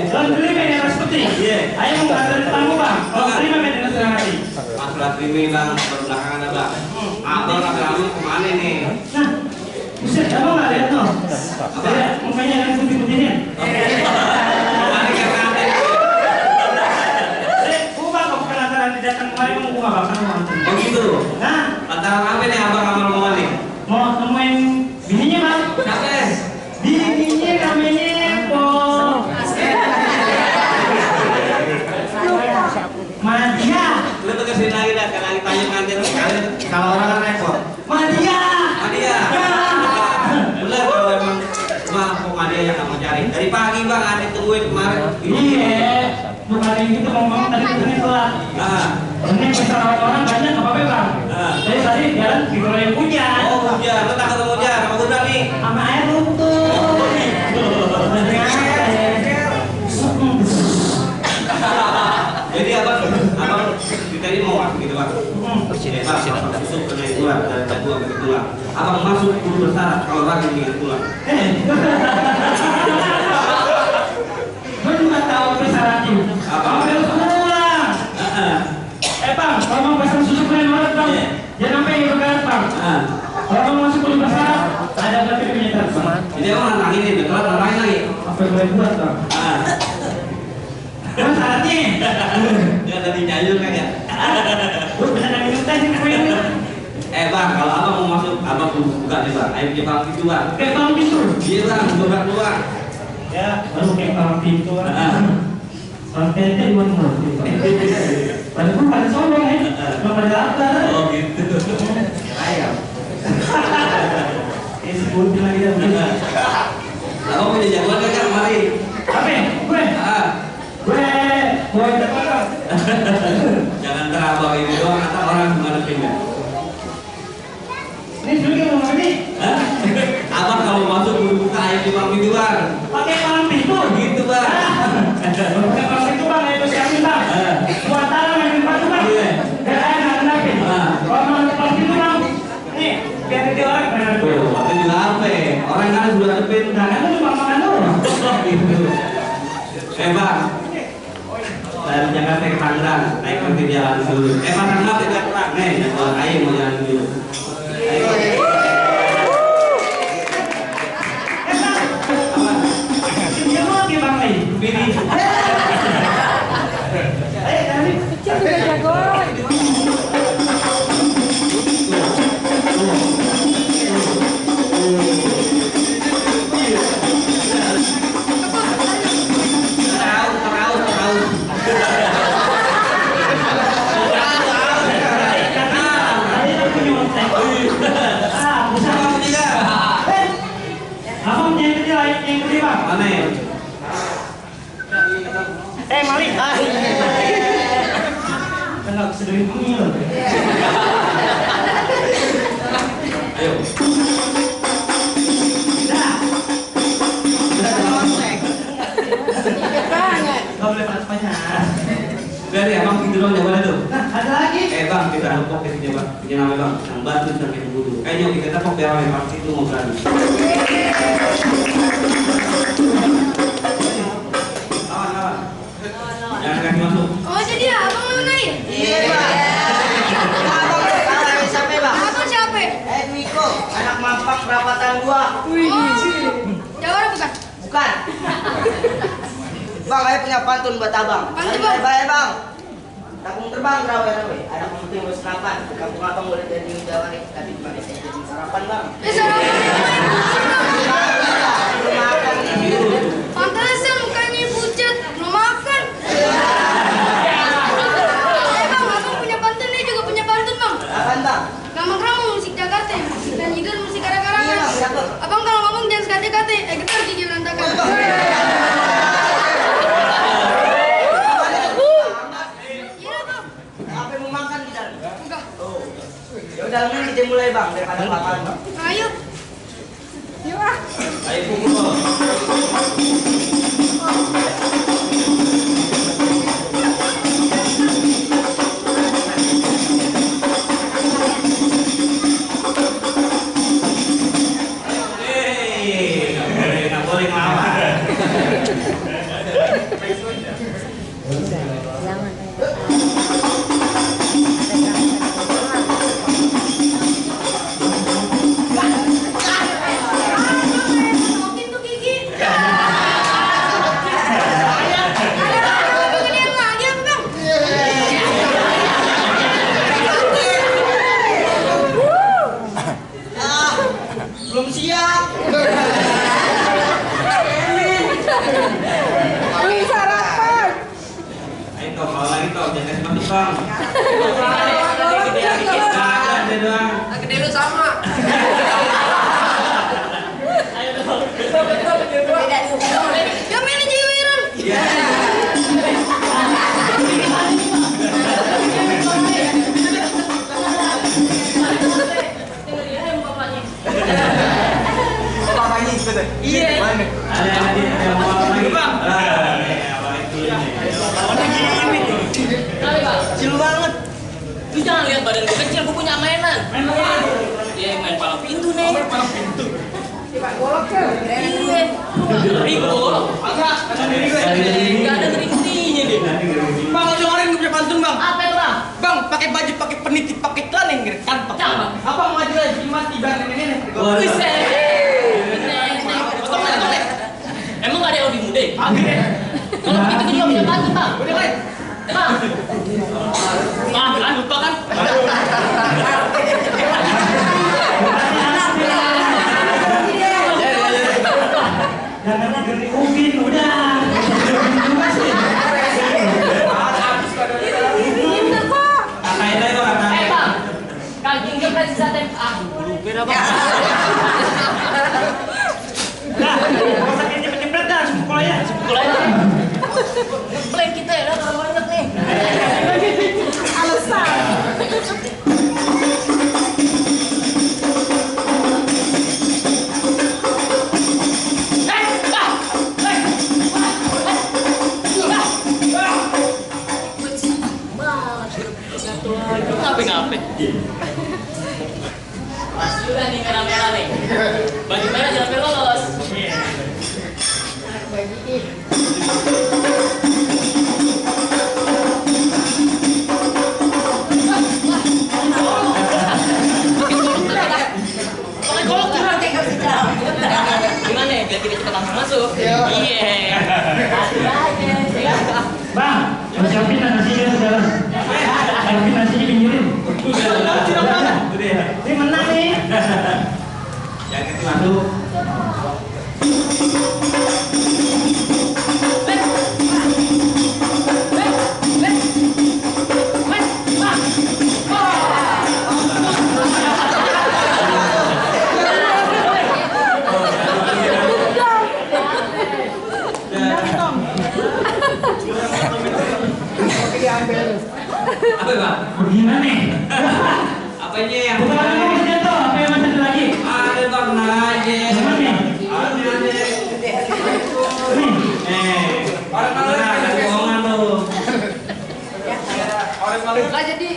Kalau terima dengan seperti, ayo menghadiri tamu bang. Kalau terima dengan senang hati. Masalah terima bang, berbelakangan bang. Abang laki-laki kemana nih? Nah, bisa abang nggak lihat no? Saya mukanya yang putih-putih ini. Kemana karena ada? Ubah kok penasaran di datang kemarin mau ubah bang. Oh gitu. Nah, Lantaran apa nih abang sama rombongan nih? mau nemuin bininya bang. Siapa? Bininya namanya Po. Madia. Lu tuh kesini lagi dah, sekali lagi tanya nanti kalau orang kan repot. Madia. Madia. Bener kalau emang mah kok Madia yang kamu cari. Dari pagi bang, ada tungguin kemarin. Iya. Bukan yang gitu ngomong tadi ketemu telat. Nah, Ini pesawat orang banyak apa apa bang? Jadi tadi jalan dikeroyok hujan. oh hujan, lu tak ketemu hujan, sama gue nih. Sama air runtuh. Jadi abang kita ini mau masuk gitu bang. Pak, masuk ke naik tulang dari jadwal ke tulang. Abang masuk dulu bersyarat kalau lagi dengan tulang. Gue juga tahu persyaratnya. Abang harus pulang. Bang, kalau mau pasang susu kalian banget bang. Jangan sampai bergerak bang. Kalau mau masuk dulu bersyarat, ada berarti penyetar bang. Jadi abang nantangin ini, betul nantangin lagi. Apa yang boleh buat bang? Apa syaratnya? Ya tadi jayul kan ya. Gue bener lagi minta sih kue ini. Bang, kalau abang mau masuk, abang buka nih bang. Ayo kita palang pintu bang. Kayak palang pintu. Iya bang, buka keluar. Ya, baru kayak palang pintu. Sampai aja buat mobil. Padahal gue pada sombong ya, belum pada lapar. Oh gitu. Ayam. Sebutin lagi dah. Abang punya jagoan kan kemari? Apa? Gue? Gue mau ikut apa? Jangan terabang ini doang, kata orang menghadapinnya. Ini juga mau ngerti? Abang kalau masuk buka air di palang pintu bang. Pakai palang pintu? Gitu bang. Pakai palang pintu bang, ayo siapin bang. Buat taruh yang di batu bang. Biar air nggak kenapin. Kalau mau palang pintu bang, nih biar dia orang benar. Waktu juga apa? Orang kan sudah depin. Nah, kan lu cuma makan doang. Gitu. Bang. Dari Jakarta ke Tangerang, naik ke jalan dulu. Tangerang tidak kurang, nih, jalan air mau jalan dulu. Dia mau ke bang nih, bini. Ayo, tadi. Kecil juga jagoan. Mali. Enggak sedih mil. Ayo. Gak boleh panas banyak. Dari abang gitu dong jawabannya tuh. Nah, ada lagi. Bang, kita tepok ke sini bang. Punya nama bang. Yang batu sampai budu. Kayaknya kita tepok biar orang pasti itu mau berani. Lawan. Jangan kaki masuk. Oh jadi abang mengenai? Iya bang. Abang siapa bang? Abang siapa? Miko, anak mampang perapatan 2. Jawara bukan? Bukan. Bang, saya punya pantun buat abang. Pantun, Bang. Bye bang. Takung terbang rawe-rawe, ada penting bos sarapan. Kampung abang boleh jadi jawari, tapi cuma saya jadi sarapan bang. Sarapan. Belum makan nih. Pantesan mukanya pucat, belum makan. Bang, abang punya pantun, dia juga punya pantun bang. Apaan bang? Gampang musik Jakarta, musik dan juga musik karangan. Iya bang, siapa? Abang kalau ngomong jangan sekate-kate, getar gigi berantakan. Iya bang. Apa yang mau makan di dalam? Enggak. Oh. Ya udah ini kita mulai bang, daripada makan bang. Ayo. Ayo pukul. Nggak boleh ngelawan. jangan lihat badan gue kecil, gue punya mainan. Main apa? Iya, main palang pintu nih. Palang pintu. Iya. Golok. Agak, ada diri gue. Gak ada ngeri-ngerinya deh. Bang, lo dengerin gue punya pantun bang. Apa itu bang? Bang, pakai baju, pakai peniti, pakai celana yang gede kantong. Coba. Apa mau maju lagi mati biar nenek-nenek. Buset. Emang gak ada yang lebih muda? Kalau begitu gue juga bisa bantu bang. Udah lain. Bang. Kan lupa kan? Jangan negeri ubin, udah. Juga sih. Katain aja tuh, katain. Bang. Kaki geprek bisa lupa dah bang. Nah, kalau sakit cepet-cepet dah, sepukul aja. Pukul aja. Ngebleng kita ya, kalau banyak nih. Alasan. Ngapain? Pas juga nih merah-merah nih. Baju merah jangan sampai lolos. Pakai golok tuh. Gimana ya? Biar kita cepat langsung masuk. Iya. Bang, siapin nasinya sekarang. Siapin nasinya pinggirin. Udah. Ini menang nih. Yang itu masuk. Apa bang? Gimana nih? Apanya yang Bukan lagi jatuh, apa yang masih ada lagi? ada bang, tenang aja. Gimana nih? Ada. Nih. Ada bohongan tuh. Lah jadi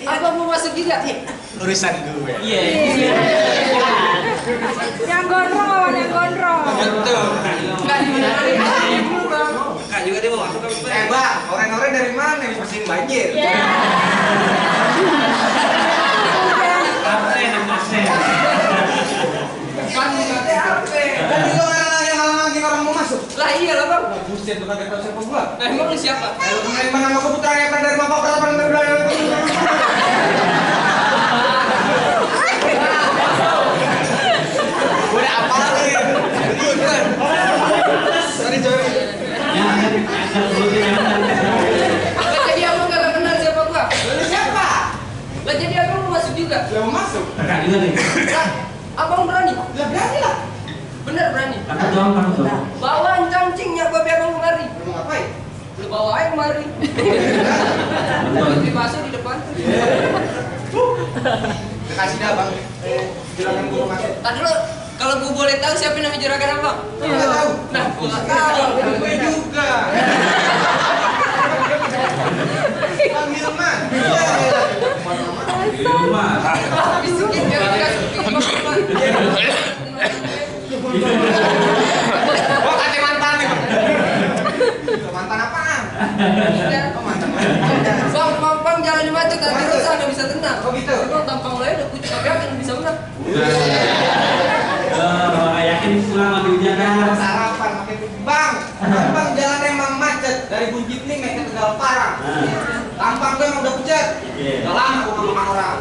abang mau masuk juga? Urusan gue. Iya. Yang gondrong lawan yang gondrong. Betul. Enggak di mana kali. Kak juga dia mau masuk kan? Bang, orang-orang dari mana yang bersihin banjir? Absen. Kan Tadi orang yang ngalang-ngalangin orang mau masuk. Lah iya lah bang. Buset, lu kagak tahu siapa gua. Emang lu siapa? Lu kemarin mana mau keputra yang dari mapa pertama udah apa lagi? Sorry. Lah jadi abang kagak kenal siapa gua? Lu siapa? Lah jadi abang mau masuk juga? Lu mau masuk? Kak juga nih. Lah, abang berani? Lah berani lah. Bener berani? Kakak doang kan tuh. Bawa cangcingnya gua biar abang kemari. Lu ngapain? Lu bawa aja kemari. Putri bakso di depan. Kasih dah bang. Silakan gua masuk. Tadi dulu, kalau gua boleh tahu siapa nama juragan abang? Enggak tahu. Nah, gua nggak tahu. Gue juga. Panggil man. Di rumah. Bisikin biar kita Oh, kate mantan nih. Mantan apaan? Oh, mantan. Bang, mampang jalan di maju tadi rusak nggak bisa tenang. Oh, gitu. Bang, tampang lo ya udah kucing tapi akan bisa menang. Yakin pulang ambil hujan kan? Sarapan pakai bang. Bang jalan emang macet dari Bunjit nih ke Tegal Parang. Tampang gue emang udah pucat. Udah lama gue ngomong sama orang.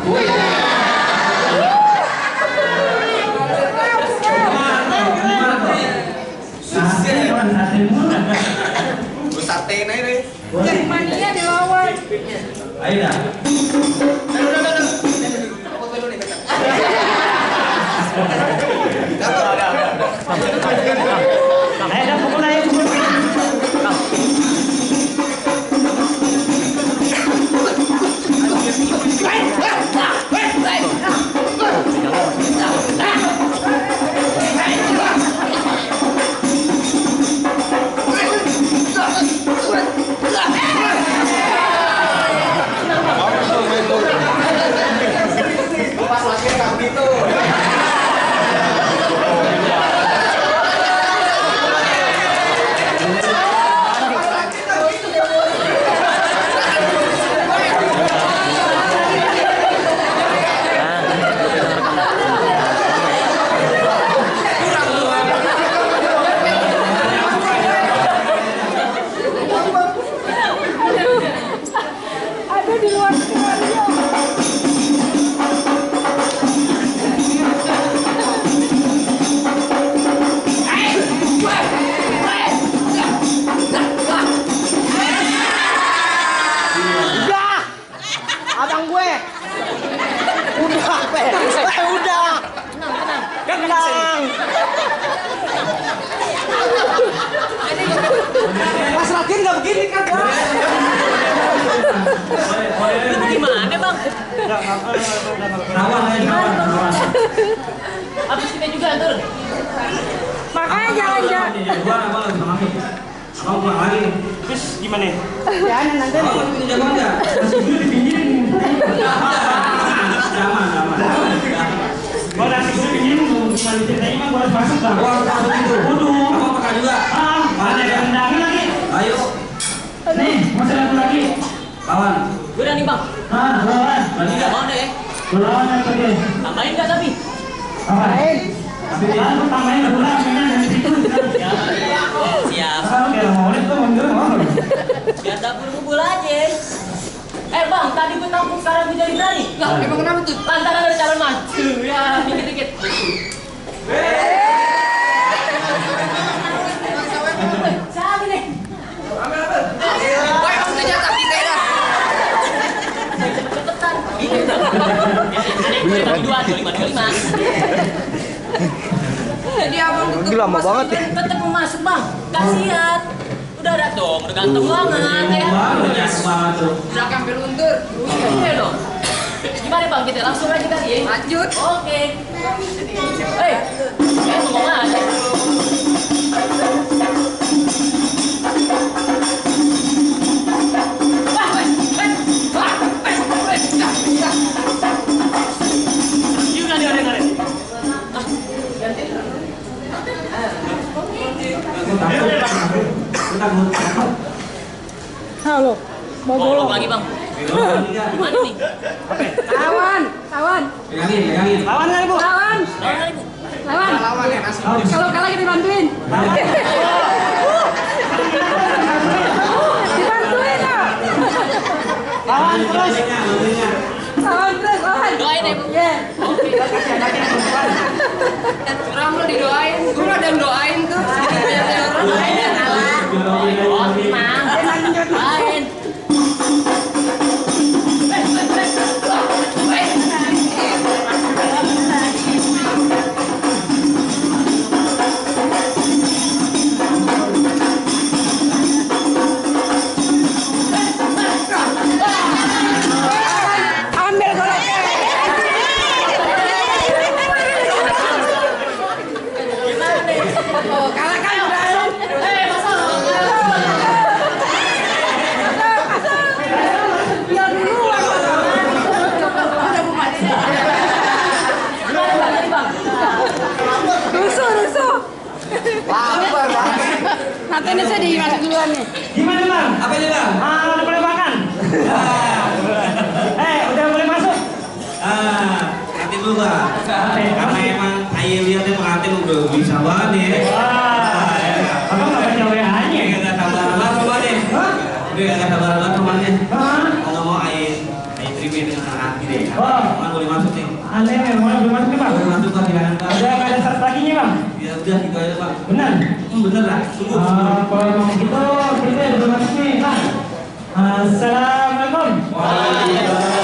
Sate mulu. Gue satein aja deh. Jadi mania dilawan. Ayo dah. Udah. Aku dulu nih becak. Ayo dah pukul aja pukul. belakang gue. Udah, Pe. Udah. Tenang. Pas latihan nggak begini kan? Itu gimana bang? Rawan aja, rawan. Habis kita juga turun. Makanya jangan-jangan. Gua abang lagi sama aku. Abang pulang lagi. Terus gimana? Jangan nanti. Abang mau pinjam enggak? Masih dulu dipinjemin. Aman. Gua nasi gue pinjemin, cuma diceritain mah gua harus masuk bang. Wah, masuk itu. Waduh. Abang makan juga. Ada yang rendangin lagi. Ayo. Nih, masih satu lagi. Lawan. Gue udah nih bang. Lawan. Berani enggak? Mau deh. Lawan yang pergi. Tambahin nggak tapi? Apa? Lalu tambahin ke bulan, dari situ. Siap. Kalau kayak mau itu mundur mau. Biar dapur kumpul aja. Bang, tadi gue tampung sekarang gue jadi berani. Lah, emang kenapa tuh? Lantaran ada calon maju. Ya, dikit-dikit. Siapa nih? Wah, emang udah jatah kita dah. Cepetan. Ini udah. Ini bagi 25. Jadi abang tuh Gila, lama banget ya. Tetep mau masuk bang. Kasihan. Udah ada dong, udah ganteng banget ya. Wah, nyas banget tuh. udah hampir luntur. Iya dong. Gimana bang, kita langsung aja kali ya? Lanjut. Oke. Ngomong aja. Juga nih orang-orang. Halo. Bolong lagi bang. Gimana nih? Kawan. Pegangin. Lawan kali bu. Lawan Lawan ibu. ya masih. Kalau kalah kita bantuin. Dibantuin ya. Lawan terus. Lawan terus, lawan. Doain ya bu. Iya. Oke. Orang lo didoain, gue ada yang doain tuh. Doain ya kalah. Oh, tenang. Doain. Ambil goloknya. Oh, kalah kan udah. Ya duluan. Udah mau mati. Rusuh. Lapar, Bang. Nanti ini saya dimasuk duluan nih. Gimana bang? Apa ini bang? Udah boleh makan. Udah boleh masuk. Nanti dulu bang. Karena emang ayah lihatnya pengantin udah bisa banget nih. Wah, abang nggak baca WA-nya? Gak sabaran banget kemarin. Udah gak sabaran banget kemarin. Mau nggak mau ayah terima dengan senang hati deh. Bang boleh masuk nih. Aneh, mau belum masuk nih bang? Boleh masuk bang, silakan bang. Udah nggak ada syarat laginya bang? Ya udah gitu aja bang. Benar? Bener lah. Sungguh. Kalau mau gitu, kita udah masuk nih bang. Assalamualaikum. Waalaikumsalam.